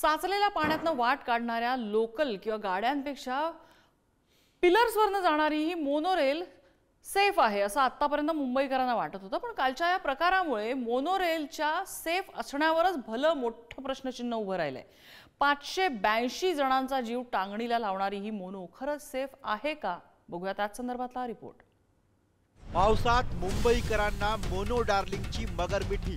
साचलेल्या पाण्यातनं वाट काढणाऱ्या लोकल किंवा गाड्यांपेक्षा पिलर्सवरनं जाणारी ही मोनोरेल सेफ आहे असं आतापर्यंत मुंबईकरांना वाटत होतं, पण कालच्या या प्रकारामुळे मोनोरेलच्या सेफ असण्यावरच भलं मोठं प्रश्नचिन्ह उभं राहिलंय। 582 जणांचा जीव टांगणीला लावणारी ही मोनो खरंच सेफ आहे का? बघूया त्याच संदर्भातला रिपोर्ट। पावसात मुंबईकरांना मोनो डार्लिंगची मगरमिठी।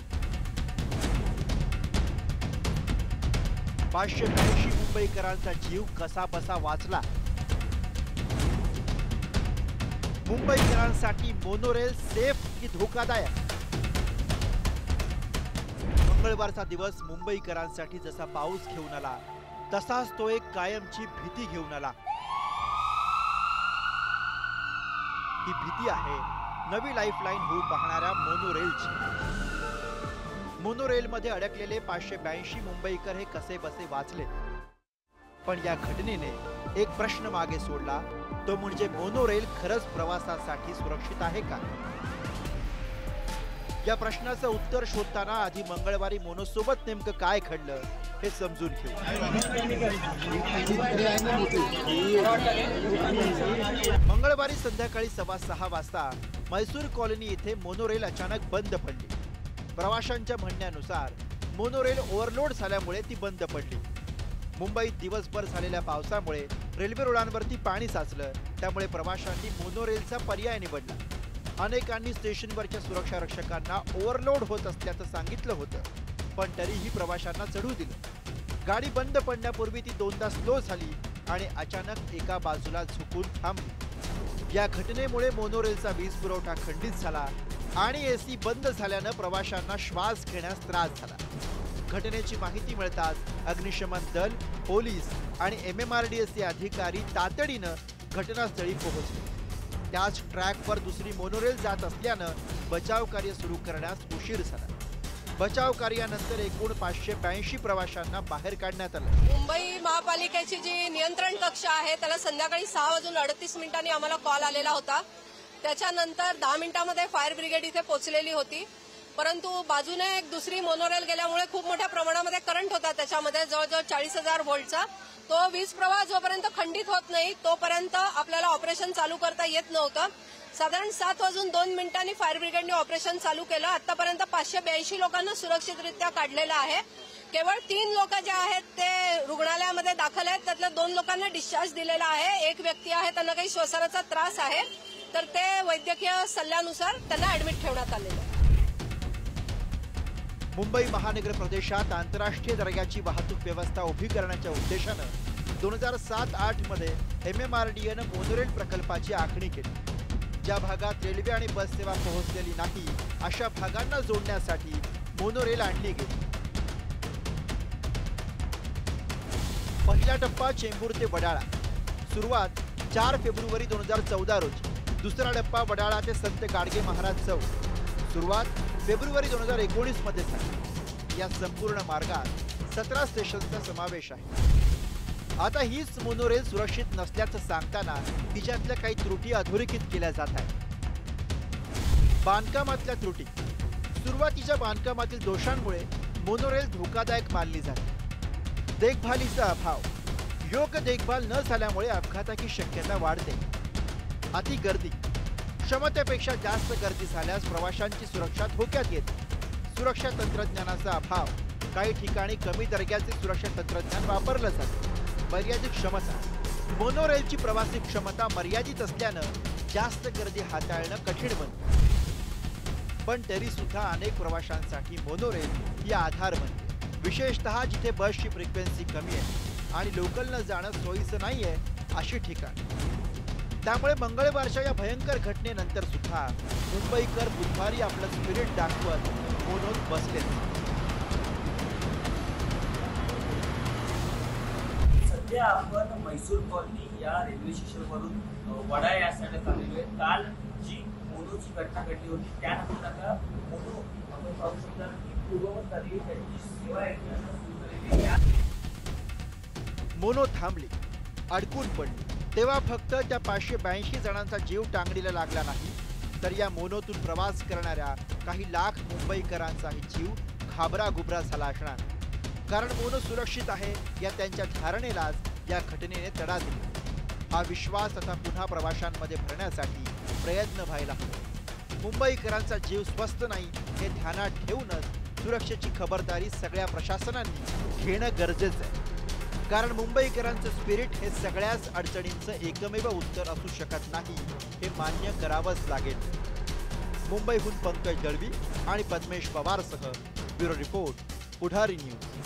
582 मुंबईकरांचा जीव कसा बसा वाचला। मुंबईकरांसाठी मोनोरेल सेफ की धोकादायक? मंगळवारचा दिवस मुंबईकरांसाठी जसा पाऊस घेऊन आला तसाच तो एक कायमची भीती घेऊन आला। ही भीती आहे नवी लाईफलाईन होऊ पाहणाऱ्या मोनोरेलची। मोनोरेलमध्ये अडकलेले 582 मुंबईकर हे कसे बसे वाचले, पण या घटनेने एक प्रश्न मागे सोडला, तो म्हणजे मोनोरेल खरंच प्रवासासाठी सुरक्षित आहे का? या प्रश्नाचं उत्तर शोधताना आधी मंगळवारी मोनोसोबत नेमकं काय घडलं हे समजून घेऊ। मंगळवारी संध्याकाळी 6:15 वाजता मैसूर कॉलनी येथे मोनोरेल अचानक बंद पडली। प्रवाशांच्या म्हणण्यानुसार मोनोरेल ओव्हरलोड झाल्यामुळे ती बंद पडली। मुंबईत दिवसभर झालेल्या पावसामुळे रेल्वे रुळांवरती पाणी साचलं, त्यामुळे प्रवाशांनी मोनोरेलचा पर्याय निवडला। अनेकांनी स्टेशनवरच्या सुरक्षा रक्षकांना ओव्हरलोड होत असल्याचं सांगितलं होतं, पण तरीही प्रवाशांना चढू दिलं। गाडी बंद पडण्यापूर्वी ती दोनदा स्लो झाली आणि अचानक एका बाजूला झुकून थांबली। या घटनेमुळे मोनोरेलचा वीज पुरवठा खंडित झाला आणि एसी बंद झाल्यानं प्रवाशांना श्वास घेण्यास त्रास झाला। घटनेची माहिती मिळताच अग्निशमन दल, पोलीस आणि MMRDAचे अधिकारी तातडीनं घटनास्थळी पोहोचले। त्याच ट्रॅकवर दुसरी मोनोरेल जात असल्यानं बचाव कार्य सुरू करण्यास उशीर झाला। बचाव कार्यानंतर एकूण 582 प्रवाशांना बाहेर काढण्यात आलं। मुंबई महापालिकेची जी नियंत्रण कक्ष आहे त्याला संध्याकाळी 6:38 आम्हाला कॉल आलेला होता। त्याच्यानंतर 10 मिनिटांमध्ये फायर ब्रिगेड इथे पोहोचलेली होती, परंतु बाजूने एक दुसरी मोनोरेल गेल्यामुळे खूप मोठ्या प्रमाणामध्ये करंट होता। त्याच्यामध्ये जवळजवळ 40,000 व्होल्टचा तो वीज प्रवाह जोपर्यंत खंडित होत नाही तोपर्यंत आपल्याला ऑपरेशन चालू करता येत नव्हतं। साधारण 7:02 फायर ब्रिगेडने ऑपरेशन चालू केलं। आतापर्यंत 582 लोकांना सुरक्षितरित्या काढलेलं आहे। केवळ 3 लोक जे आहेत ते रुग्णालयामध्ये दाखल आहेत, त्यातल्या 2 लोकांना डिस्चार्ज दिलेला आहे। एक व्यक्ती आहे त्यांना काही श्वसनाचा त्रास आहे, तर ते वैद्यकीय सल्ल्यानुसार त्यांना ऍडमिट ठेवण्यात आलेलं आहे। मुंबई महानगर प्रदेशात आंतरराष्ट्रीय दर्जाची वाहतूक व्यवस्था उभी करण्याच्या उद्देशानं 2007-08 मध्ये MMRDAनं मोनोरेल प्रकल्पाची आखणी केली। ज्या भागात रेल्वे आणि बस सेवा पोहोचलेली नाही अशा भागांना जोडण्यासाठी मोनोरेल आणली गेली। पहिला टप्पा चेंबूर ते वडाळा, सुरुवात 4 फेब्रुवारी 2014 रोजी। दुसरा टप्पा वडाळा ते संत गाडगे महाराज चौक, सुरुवात फेब्रुवारी 2019 मध्ये झाली। या संपूर्ण मार्गात 17 स्टेशनचा समावेश आहे। आता हीच मोनोरेल सुरक्षित नसल्याचं सांगताना तिच्यातल्या काही त्रुटी अधोरेखित केल्या जात आहेत। बांधकामातल्या त्रुटी, सुरुवातीच्या बांधकामातील दोषांमुळे मोनोरेल धोकादायक मानली जाते। देखभालीचा अभाव, योग्य देखभाल न झाल्यामुळे अपघाताची शक्यता वाढते। अति गर्दी, क्षमतेपेक्षा जास्त गर्दी झाल्यास प्रवाशांची सुरक्षा धोक्यात येते। सुरक्षा तंत्रज्ञानाचा अभाव, काही ठिकाणी कमी दर्जाचे सुरक्षा तंत्रज्ञान वापरलं जातं। मर्यादित क्षमता, मोनोरेलची प्रवासी क्षमता मर्यादित असल्यानं जास्त गर्दी हाताळणं कठीण बनतं। पण तरी सुद्धा अनेक प्रवाशांसाठी मोनोरेल ही आधार बनते, विशेषतः जिथे बसची फ्रिक्वेन्सी कमी आहे आणि लोकलनं जाणं सोयीचं नाहीये अशी ठिकाण। त्यामुळे मंगळवारच्या या भयंकर घटनेनंतर सुद्धा मुंबईकर बुधवारी आपलं स्पिरिट दाखवत मोनोत बसले। सध्या आपण मैसूर कॉलनी या रेल्वे स्टेशनवरून वडाळा या साईडला चाललेलो आहे। काल जी मोनोची घटना घडली होती त्यानंतर आता मोनो आपण पाहू शकता की पूर्ववत झाली, त्याची सेवा मोनो थांबली, अडकून पडली, तेव्हा फक्त त्या 582 जणांचा जीव टांगणीला लागला नाही, तर या मोनोतून प्रवास करणाऱ्या काही लाख मुंबईकरांचाही जीव घाबरागुबरा झाला असणार। कारण मोनो सुरक्षित आहे या त्यांच्या धारणेलाच या घटनेने तडा दिला. हा विश्वास आता पुन्हा प्रवाशांमध्ये भरण्यासाठी प्रयत्न व्हायला हवे. मुंबईकरांचा जीव स्वस्त नाही हे ध्यानात ठेवूनच सुरक्षेची खबरदारी सगळ्या प्रशासनांनी घेणं गरजेचं आहे. कारण मुंबईकरांचं स्पिरिट हे सगळ्याच अडचणींचं एकमेव उत्तर असू शकत नाही हे मान्य करावंच लागेल. मुंबईहून पंकज दळवी आणि पद्मेश पवारसह ब्युरो रिपोर्ट, पुढारी न्यूज.